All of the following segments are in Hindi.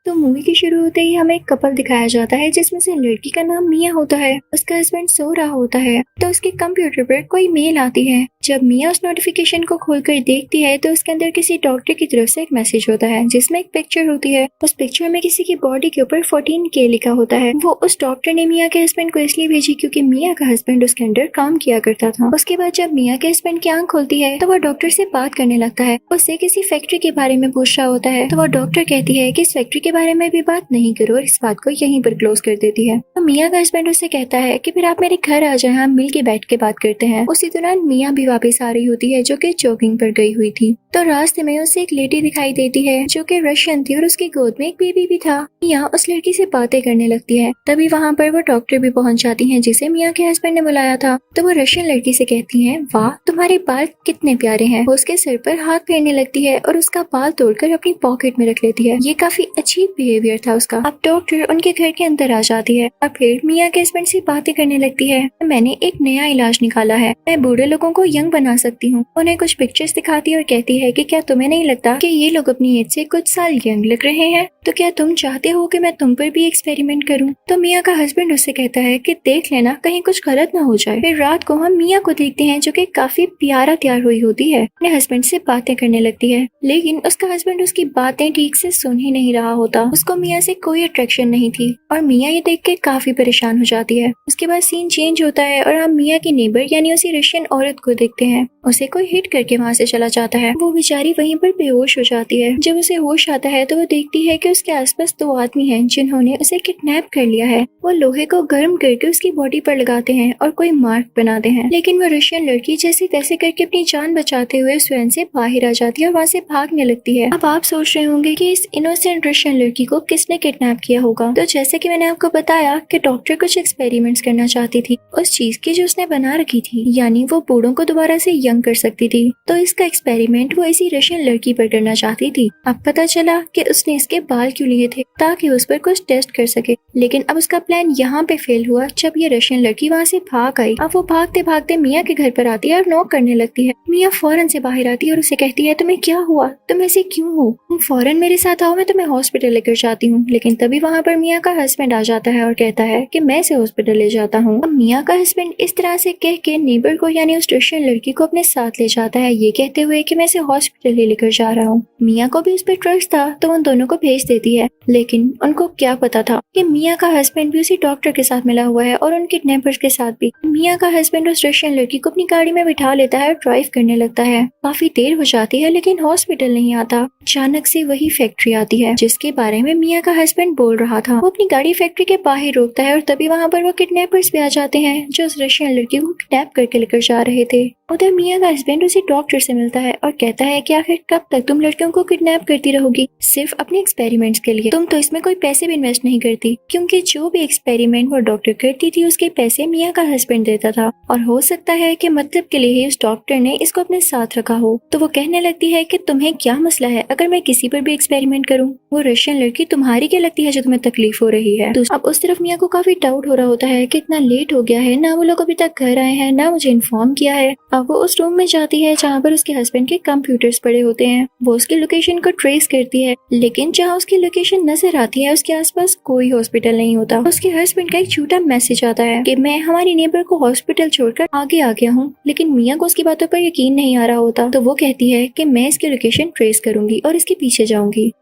तो मूवी के शुरू होते ही हमें एक कपल दिखाया जाता है जिसमें से लड़की का नाम मिया होता है। उसका हस्बैंड सो रहा होता है तो उसके कंप्यूटर पर कोई मेल आती है। जब मिया उस नोटिफिकेशन को खोलकर देखती है तो उसके अंदर किसी डॉक्टर की तरफ से एक मैसेज होता है जिसमें एक पिक्चर होती है। उस पिक्चर में किसी की बॉडी के ऊपर 14K लिखा होता है। वो उस डॉक्टर ने मिया के हस्बैंड को इसलिए भेजी क्योंकि मिया का हस्बैंड उसके अंदर काम किया करता था। उसके बाद जब मिया के हस्बैंड की आंख खुलती है तो वो डॉक्टर से बात करने लगता है। उससे किसी फैक्ट्री के बारे में पूछ रहा होता है तो वो डॉक्टर कहती है कि इस फैक्ट्री के बारे में भी बात नहीं करो और इस बात को यहीं पर क्लोज कर देती है। तो मिया का हस्बैंड उससे कहता है कि फिर आप मेरे घर आ जाए, हम मिल के बैठ के बात करते हैं। उसी दौरान मिया भी वापस आ रही होती है जो कि जॉगिंग पर गई हुई थी। तो रास्ते में उसे एक लेडी दिखाई देती है जो कि रशियन थी और उसकी गोद में एक बेबी भी था। मिया उस लड़की से बातें करने लगती है। तभी वहाँ पर वो डॉक्टर भी पहुँच जाती है जिसे मिया के हस्बैंड ने बुलाया था। तो वो रशियन लड़की से कहती है, वाह तुम्हारे बाल कितने प्यारे हैं। वो उसके सिर पर हाथ फेरने लगती है और उसका बाल तोड़कर अपनी पॉकेट में रख लेती है। ये काफी अच्छी बिहेवियर था उसका। अब डॉक्टर उनके घर के अंदर आ जाती है और फिर मिया के हस्बैंड से बातें करने लगती है। मैंने एक नया इलाज निकाला है, मैं बूढ़े लोगों को यंग बना सकती हूँ। उन्हें कुछ पिक्चर्स दिखाती है और कहती है कि क्या तुम्हें नहीं लगता कि ये लोग अपनी एज से कुछ साल यंग लग रहे हैं, तो क्या तुम चाहते हो कि मैं तुम पर भी एक्सपेरिमेंट करूं? तो मिया का हस्बैंड उससे कहता है कि देख लेना कहीं कुछ गलत ना हो जाए। फिर रात को हम मिया को देखते हैं जो कि काफी प्यारा तैयार हुई होती है, अपने हस्बैंड से बातें करने लगती है। लेकिन उसका हस्बैंड उसकी बातें ठीक से सुन ही नहीं रहा होता। उसको मिया से कोई अट्रैक्शन नहीं थी और मिया ये देख के काफी परेशान हो जाती है। उसके बाद सीन चेंज होता है और हम मिया की नेबर यानी उसी रशियन औरत को देखते हैं। उसे कोई हिट करके वहाँ से चला जाता है। वो बेचारी वहीं पर बेहोश हो जाती है। जब उसे होश आता है तो वो देखती है कि उसके आसपास 2 आदमी हैं जिन्होंने उसे किडनैप कर लिया है। वो लोहे को गर्म करके उसकी बॉडी पर लगाते हैं और कोई मार्क बनाते हैं। लेकिन वो रशियन लड़की जैसे तैसे करके अपनी जान बचाते हुए उस वैन से बाहर आ जाती है और वहाँ से भागने लगती है। अब आप सोच रहे होंगे कि इस इनोसेंट रशियन लड़की को किसने किडनैप किया होगा। तो जैसे कि मैंने आपको बताया कि डॉक्टर कुछ एक्सपेरिमेंट्स करना चाहती थी उस चीज की जो उसने बना रखी थी, यानी वो बूढ़ों को दोबारा से यंग कर सकती थी। तो इसका एक्सपेरिमेंट वो इसी रशियन लड़की पर करना चाहती थी। अब पता चला कि उसने इसके बाल क्यों लिए थे, ताकि उस पर कुछ टेस्ट कर सके। लेकिन अब उसका प्लान यहाँ पे फेल हुआ जब ये रशियन लड़की वहाँ से भाग आई। अब वो भागते भागते मिया के घर पर आती है और नॉक करने लगती है। मिया फौरन से बाहर आती है और उसे कहती है, तुम्हें क्या हुआ, तुम ऐसे क्यों हो, तुम फौरन मेरे साथ आओ, मैं तुम्हें हॉस्पिटल लेकर जाती हूँ। लेकिन तभी वहाँ पर मिया का हस्बैंड आ जाता है और कहता है कि मैं इसे हॉस्पिटल ले जाता हूँ। अब मिया का हस्बैंड इस तरह से कह के नेबर को यानी उस रशियन लड़की को अपने साथ ले जाता है, ये कहते हुए कि मैं इसे हॉस्पिटल ही लेकर जा रहा हूँ। मिया को भी उस पर ट्रस्ट था तो उन दोनों को भेज देती है। लेकिन उनको क्या पता था कि मिया का हस्बैंड भी उसी डॉक्टर के साथ मिला हुआ है और उन किडनैपर्स के साथ भी। मिया का हस्बैंड उस रशियन लड़की को अपनी गाड़ी में बिठा लेता है और ड्राइव करने लगता है। काफी देर हो जाती है लेकिन हॉस्पिटल नहीं आता। अचानक से वही फैक्ट्री आती है जिसके बारे में मिया का हस्बैंड बोल रहा था। वो अपनी गाड़ी फैक्ट्री के बाहर रोकता है और तभी वहाँ पर वो किडनैपर्स भी आ जाते हैं जो उस रशियन लड़की को किडनैप करके लेकर जा रहे थे। उधर मिया का हस्बैंड उसी डॉक्टर से मिलता है और कहता है कि आखिर कब तक तुम लड़कियों को किडनैप करती रहोगी सिर्फ अपने एक्सपेरिमेंट्स के लिए। तुम तो इसमें कोई पैसे भी इन्वेस्ट नहीं करती, क्योंकि जो भी एक्सपेरिमेंट वो डॉक्टर करती थी उसके पैसे मिया का हस्बैंड देता था और हो सकता है कि मतलब के लिए ही उस डॉक्टर ने इसको अपने साथ रखा हो। तो वो कहने लगती है कि तुम्हें क्या मसला है अगर मैं किसी पर भी एक्सपेरिमेंट करूँ। वो रशियन लड़की तुम्हारी क्या लगती है जो तुम्हें तकलीफ हो रही है। तो अब उस तरफ मिया को काफी डाउट हो रहा होता है कि इतना लेट हो गया है, ना वो लोग अभी तक घर आए हैं, ना मुझे इन्फॉर्म किया है। अब वो उस रूम में जाती है जहाँ पर उसके हस्बैंड के कंप्यूटर्स पड़े होते हैं। वो उसकी लोकेशन को ट्रेस करती है, लेकिन जहाँ उसकी लोकेशन नजर आती है उसके आसपास कोई हॉस्पिटल नहीं होता। उसके हस्बैंड का एक झूठा मैसेज आता है कि मैं हमारी नेबर को हॉस्पिटल छोड़कर आगे आ गया हूँ। लेकिन मिया को उसकी बातों पर यकीन नहीं आ रहा होता। तो वो कहती है कि मैं इसकी लोकेशन ट्रेस करूंगी और इसके पीछे जाऊंगी।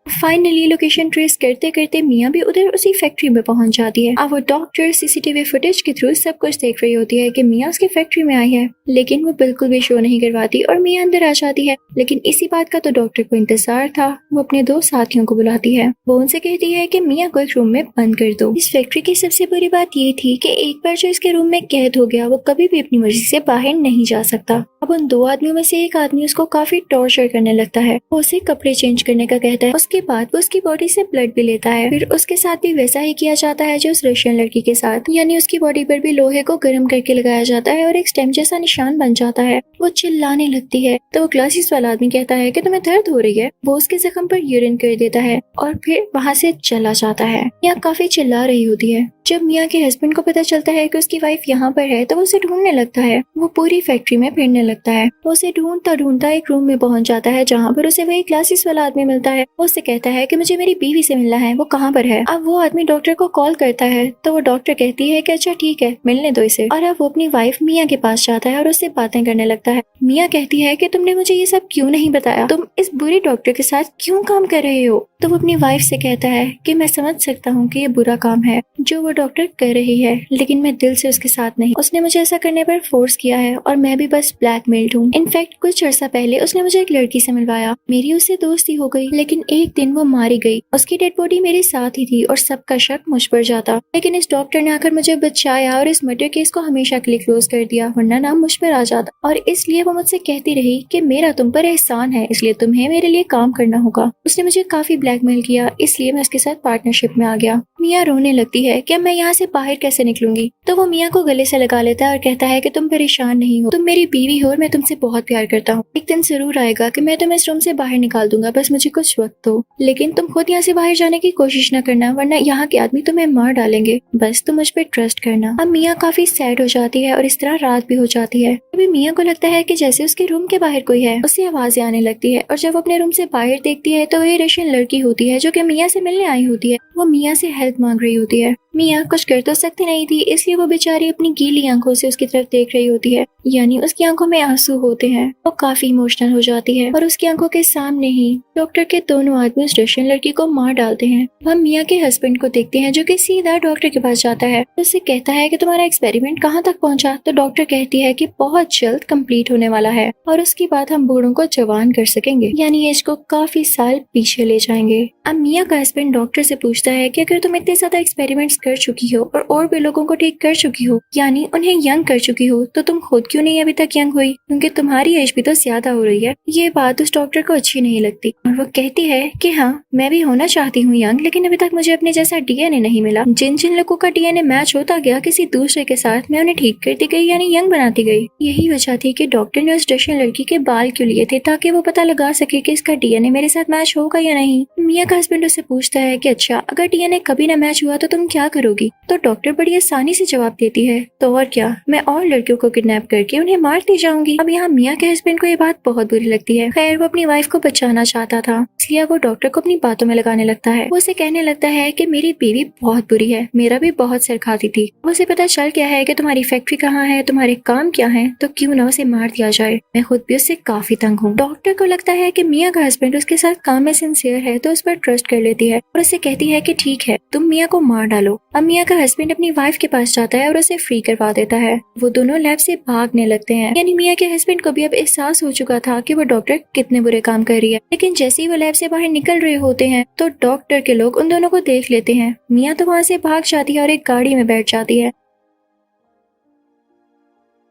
फाइनली लोकेशन ट्रेस करते करते मिया भी उधर उसी फैक्ट्री में पहुंच जाती है। अब वो डॉक्टर सीसीटीवी फुटेज के थ्रू सब कुछ देख रही होती है कि मिया उसकी फैक्ट्री में आई है, लेकिन वो बिल्कुल भी शो नहीं करवाती और मिया अंदर आ जाती है। लेकिन इसी बात का तो डॉक्टर को इंतजार था। वो अपने 2 साथियों को बुलाती है। वो उनसे कहती है कि मिया को एक रूम में बंद कर दो। इस फैक्ट्री की सबसे बुरी बात ये थी कि एक बार जो इसके रूम में कैद हो गया वो कभी भी अपनी मर्जी से बाहर नहीं जा सकता। अब उन 2 आदमियों में से एक आदमी उसको काफी टॉर्चर करने लगता है। वो उसे कपड़े चेंज करने का कहता है। उसके बाद वो उसकी बॉडी से ब्लड भी लेता है। फिर उसके साथ भी वैसा ही किया जाता है जो उस रशियन लड़की के साथ, यानी उसकी बॉडी पर भी लोहे को गर्म करके लगाया जाता है और एक स्टेम जैसा निशान बन जाता है। वो चिल्लाने लगती है तो वो ग्लासेस वाला आदमी कहता है कि तुम्हें दर्द हो रही है। वो उसके जख्म पर यूरिन कर देता है और फिर वहाँ से चला जाता है। यहाँ काफी चिल्ला रही होती है। जब मिया के हस्बैंड को पता चलता है कि उसकी वाइफ यहाँ पर है तो वो उसे ढूंढने लगता है। वो पूरी फैक्ट्री में फिरने लगता है। वो उसे ढूंढता ढूंढता एक रूम में पहुंच जाता है जहाँ पर उसे वही ग्लासेस वाला आदमी मिलता है। वो उससे कहता है कि मुझे मेरी बीवी से मिलना है, वो कहाँ पर है। अब वो आदमी डॉक्टर को कॉल करता है तो वो डॉक्टर कहती है कि अच्छा ठीक है, मिलने दो इसे। और अब वो अपनी वाइफ मिया के पास जाता है और उससे बातें करने लगता है। मिया कहती है कि तुमने मुझे ये सब क्यों नहीं बताया, तुम इस बुरे डॉक्टर के साथ क्यों काम कर रहे हो। तो वो अपनी वाइफ से कहता है कि मैं समझ सकता हूँ कि ये बुरा काम है जो वो डॉक्टर कर रही है, लेकिन मैं दिल से उसके साथ नहीं। उसने मुझे ऐसा करने पर फोर्स किया है और मैं भी बस ब्लैकमेल्ड हूँ। इनफैक्ट कुछ अर्सा पहले उसने मुझे एक लड़की से मिलवाया, मेरी उससे दोस्ती हो गई, लेकिन एक दिन वो मारी गई। उसकी डेड बॉडी मेरे साथ ही थी और सबका शक मुझ पर जाता, लेकिन इस डॉक्टर ने आकर मुझे बचाया और इस मर्डर केस को हमेशा के लिए क्लोज कर दिया, वरना नाम मुझ पर आ जाता। और इसलिए वो मुझसे कहती रही कि मेरा तुम पर एहसान है, इसलिए तुम्हें मेरे लिए काम करना होगा। उसने मुझे काफी ब्लैकमेल किया, इसलिए मैं उसके साथ पार्टनरशिप में आ गया। मिया रोने लगती है कि मैं यहाँ से बाहर कैसे निकलूंगी। तो वो मिया को गले से लगा लेता है और कहता है कि तुम परेशान नहीं हो, तुम मेरी बीवी हो और मैं तुमसे बहुत प्यार करता हूँ। एक दिन जरूर आएगा कि मैं तुम्हें इस रूम से बाहर निकाल दूंगा, बस मुझे कुछ वक्त दो। लेकिन तुम खुद यहाँ से बाहर जाने की कोशिश न करना, वरना यहाँ के आदमी तुम्हें मार डालेंगे। बस तुम मुझ पर ट्रस्ट करना। अब मिया काफी सैड हो जाती है और इस तरह रात भी हो जाती है। अभी मिया को लगता है कि जैसे उसके रूम के बाहर कोई है। उससे आवाजें आने लगती है और जब वो अपने रूम से बाहर देखती है तो ये रशियन लड़की होती है जो कि मिया से मिलने आई होती है। वो मिया से हेल्प मांग रही होती है। मिया कुछ कर तो सकती नहीं थी, इसलिए वो बेचारी अपनी गीली आंखों से उसकी तरफ देख रही होती है, यानी उसकी आंखों में आंसू होते हैं। वो काफी इमोशनल हो जाती है और उसकी आंखों के सामने ही डॉक्टर के दोनों आदमी उस रशियन लड़की को मार डालते हैं। हम मिया के हस्बैंड को देखते हैं जो कि सीधा डॉक्टर के पास जाता है। उससे कहता है कि तुम्हारा एक्सपेरिमेंट कहाँ तक पहुँचा। तो डॉक्टर कहती है कि बहुत जल्द कंप्लीट होने वाला है और उसके बाद हम बूढ़ों को जवान कर सकेंगे, यानी एज को काफी साल पीछे ले जाएंगे। अब मिया का हस्बैंड डॉक्टर से पूछता है कि अगर तुम इतने ज्यादा एक्सपेरिमेंट्स कर चुकी हो और भी लोगों को ठीक कर चुकी हो, यानी उन्हें यंग कर चुकी हो, तो तुम खुद क्यों नहीं अभी तक यंग हुई, क्योंकि तुम्हारी एज भी तो ज्यादा हो रही है। ये बात उस डॉक्टर को अच्छी नहीं लगती और वो कहती है कि हाँ, मैं भी होना चाहती हूँ यंग, लेकिन अभी तक मुझे अपने जैसा डीएनए नहीं मिला। जिन जिन लोगों का डीएनए मैच होता गया किसी दूसरे के साथ, मैं उन्हें ठीक करती गई, यानी यंग बनाती गई। यही वजह थी कि डॉक्टर ने उस रशियन लड़की के बाल क्यों लिए थे, ताकि वो पता लगा सके कि इसका डीएनए मेरे साथ मैच होगा या नहीं। मिया का हस्बैंड उससे पूछता है कि अच्छा, अगर डीएनए कभी ना मैच हुआ तो तुम क्या करोगी। तो डॉक्टर बड़ी आसानी से जवाब देती है, तो और क्या, मैं और लड़कियों को किडनैप करके उन्हें मारती जाऊंगी। अब यहाँ मिया के हस्बैंड को ये बात बहुत बुरी लगती है। खैर, वो अपनी वाइफ को बचाना चाहता था, इसलिए वो डॉक्टर को अपनी बातों में लगाने लगता है। वो उसे कहने लगता है कि मेरी बीवी बहुत बुरी है, मेरा भी बहुत सिर खाती थी। उसे पता चल गया है कि तुम्हारी फैक्ट्री कहाँ है, तुम्हारे काम क्या है, तो क्यों ना उसे मार दिया जाए। मैं खुद भी उससे काफी तंग हूँ। डॉक्टर को लगता है कि मिया का हस्बैंड उसके साथ काम में सिंसियर है, तो उस पर ट्रस्ट कर लेती है और उसे कहती है कि ठीक है, तुम मिया को मार डालो। अब मिया का हस्बैंड अपनी वाइफ के पास जाता है और उसे फ्री करवा देता है। वो दोनों लैब से भागने लगते हैं, यानी मिया के हस्बैंड को भी अब एहसास हो चुका था कि वो डॉक्टर कितने बुरे काम कर रही है। लेकिन जैसे ही वो लैब से बाहर निकल रहे होते हैं तो डॉक्टर के लोग उन दोनों को देख लेते हैं। मिया तो वहाँ से भाग जाती है और एक गाड़ी में बैठ जाती है,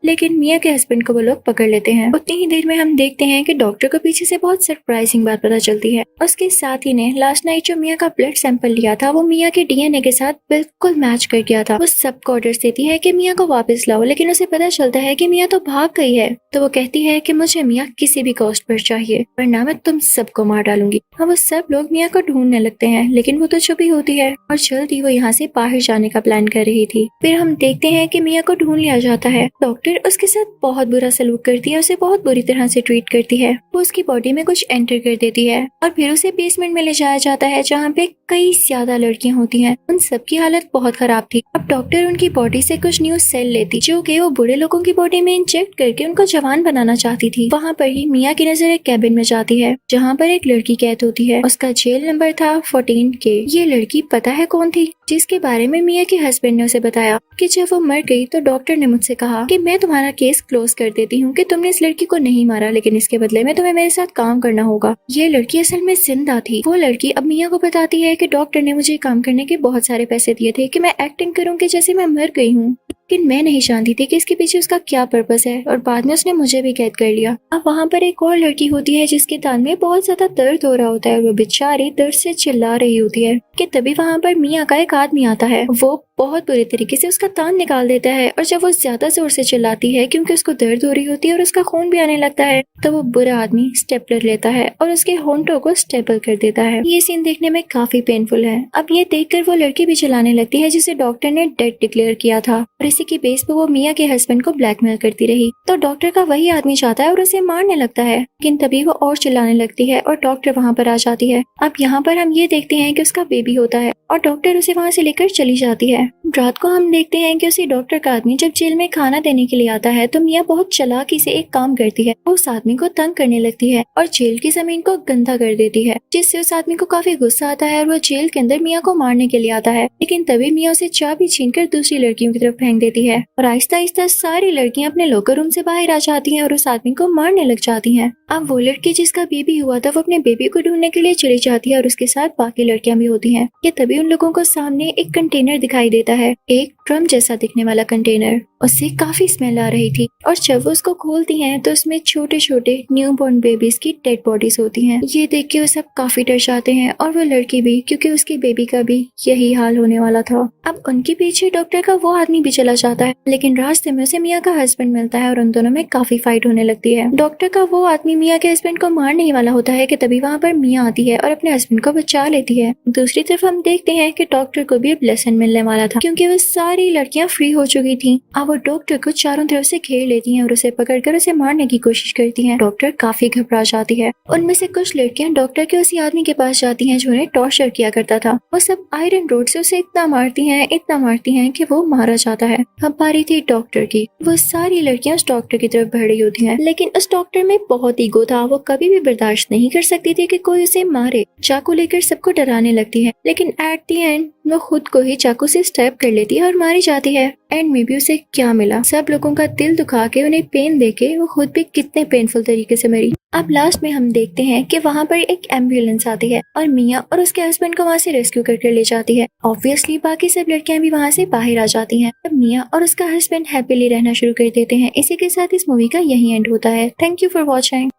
लेकिन मिया के हस्बैंड को वो लोग पकड़ लेते हैं। उतनी ही देर में हम देखते हैं कि डॉक्टर को पीछे से बहुत सरप्राइजिंग बात पता चलती है। उसके साथी ने लास्ट नाइट जो मिया का ब्लड सैंपल लिया था वो मिया के डीएनए के साथ बिल्कुल मैच कर गया था। वो सबको ऑर्डर्स देती है कि मिया को वापस लाओ, लेकिन उसे पता चलता है कि मिया तो भाग गई है। तो वो कहती है कि मुझे मिया किसी भी कॉस्ट पर चाहिए, वरना मैं तुम सबको मार डालूंगी। अब वो सब लोग मिया को ढूंढने लगते हैं, लेकिन वो तो छुपी होती है और जल्दी वो यहाँ से बाहर जाने का प्लान कर रही थी। फिर हम देखते हैं कि मिया को ढूंढ लिया जाता है। डॉक्टर उसके साथ बहुत बुरा सलूक करती है, उसे बहुत बुरी तरह से ट्रीट करती है। वो उसकी बॉडी में कुछ एंटर कर देती है और फिर उसे बेसमेंट में ले जाया जाता है, जहाँ पे कई ज्यादा लड़कियां होती हैं। उन सबकी हालत बहुत खराब थी। अब डॉक्टर उनकी बॉडी से कुछ न्यू सेल लेती, जो कि वो बूढ़े लोगों की बॉडी में इंजेक्ट करके उनको जवान बनाना चाहती थी। वहाँ पर ही मिया की नजर एक कैबिन में जाती है, जहाँ पर एक लड़की कैद होती है। उसका जेल नंबर था 14K। ये लड़की पता है कौन थी, जिसके बारे में मिया के हस्बैंड ने उसे बताया कि जब वो मर गई तो डॉक्टर ने मुझसे कहा कि मैं तुम्हारा केस क्लोज कर देती हूँ कि तुमने इस लड़की को नहीं मारा, लेकिन इसके बदले में तुम्हें मेरे साथ काम करना होगा। ये लड़की असल में जिंदा थी। वो लड़की अब मिया को बताती है कि डॉक्टर ने मुझे काम करने के बहुत सारे पैसे दिए थे कि मैं एक्टिंग करूँ कि जैसे मैं मर गई हूँ, लेकिन मैं नहीं जानती थी कि इसके पीछे उसका क्या पर्पस है, और बाद में उसने मुझे भी कैद कर लिया। अब वहाँ पर एक और लड़की होती है जिसके दांत में बहुत ज्यादा दर्द हो रहा होता है। वो बेचारी दर्द से चिल्ला रही होती है कि तभी वहाँ पर मिया का एक आदमी आता है। वो बहुत बुरे तरीके से उसका तान निकाल देता है और जब वो ज्यादा जोर से चिल्लाती है क्योंकि उसको दर्द हो रही होती है और उसका खून भी आने लगता है, तो वो बुरा आदमी स्टेपलर लेता है और उसके होंठों को स्टेपल कर देता है। ये सीन देखने में काफी पेनफुल है। अब ये देखकर वो लड़की भी चिल्लाने लगती है जिसे डॉक्टर ने डेड डिक्लेयर किया था और इसी की बेस पे वो मिया के हस्बैंड को ब्लैकमेल करती रही। तो डॉक्टर का वही आदमी चाहता है और उसे मारने लगता है, लेकिन तभी वो और चिल्लाने लगती है और डॉक्टर वहाँ पर आ जाती है। अब यहाँ पर हम ये देखते हैं कि उसका बेबी होता है और डॉक्टर उसे वहाँ से लेकर चली जाती है। रात को हम देखते हैं कि उसी डॉक्टर का आदमी जब जेल में खाना देने के लिए आता है तो मिया बहुत चालाकी से एक काम करती है, वो उस आदमी को तंग करने लगती है और जेल की जमीन को गंदा कर देती है, जिससे उस आदमी को काफी गुस्सा आता है और वो जेल के अंदर मिया को मारने के लिए आता है। लेकिन तभी मिया उसे चाबी छीनकर दूसरी लड़कियों की तरफ फेंक देती है और आहिस्ता आहिस्ता सारी लड़कियां अपने लॉकर रूम से बाहर आ जाती हैं और उस आदमी को मारने लग जाती हैं। अब वो लड़की जिसका बेबी हुआ था वो अपने बेबी को ढूंढने के लिए चली जाती है और उसके साथ बाकी लड़कियां भी होती हैं। कि तभी उन लोगों को सामने एक कंटेनर दिखाई देता है, एक ड्रम जैसा दिखने वाला कंटेनर। उससे काफी स्मेल आ रही थी और जब वो उसको खोलती हैं तो उसमें छोटे छोटे न्यूबॉर्न बेबीज की डेड बॉडीज होती हैं। ये देख के वो सब काफी डर जाते हैं और वो लड़की भी, क्योंकि उसके बेबी का भी यही हाल होने वाला था। अब उनके पीछे डॉक्टर का वो आदमी भी चला जाता है, लेकिन रास्ते में उसे मिया का हस्बैंड मिलता है और उन दोनों में काफी फाइट होने लगती है। डॉक्टर का वो आदमी मिया के हस्बैंड को मारने ही वाला होता है कि तभी वहाँ पर मिया आती है और अपने हस्बैंड को बचा लेती है। दूसरी तरफ हम देखते हैं कि डॉक्टर को भी अब लेसन मिलने वाला था, क्योंकि वो सारी लड़कियां फ्री हो चुकी थी। अब वो डॉक्टर को चारों तरफ से घेर लेती हैं और उसे पकड़कर उसे मारने की कोशिश करती हैं। डॉक्टर काफी घबरा जाती है। उनमें से कुछ लड़कियां डॉक्टर के उसी आदमी के पास जाती हैं जो उन्हें टॉर्चर किया करता था। वो सब आयरन रोड से उसे इतना मारती हैं कि वो मारा जाता है। अब बारी थी डॉक्टर की। वो सारी लड़कियां उस डॉक्टर की तरफ बढ़ रही होती हैं, लेकिन उस डॉक्टर में बहुत ईगो था। वो कभी भी बर्दाश्त नहीं कर सकती थी कि कोई उसे मारे। चाकू लेकर सबको डराने लगती है, लेकिन एट द एंड वो खुद को ही चाकू से स्टैब कर लेती है और मारी जाती है। एंड में भी उसे क्या मिला, सब लोगों का दिल दुखा के उन्हें पेन देके वो खुद भी कितने पेनफुल तरीके से मरी। अब लास्ट में हम देखते हैं कि वहाँ पर एक एम्बुलेंस आती है और मिया और उसके हस्बैंड को वहाँ से रेस्क्यू करके ले जाती है। ऑब्वियसली बाकी सब लड़कियां भी वहाँ से बाहर आ जाती हैं। अब मिया और उसका हस्बैंड हैप्पीली रहना शुरू कर देते हैं। इसी के साथ इस मूवी का यही एंड होता है। Thank you for watching.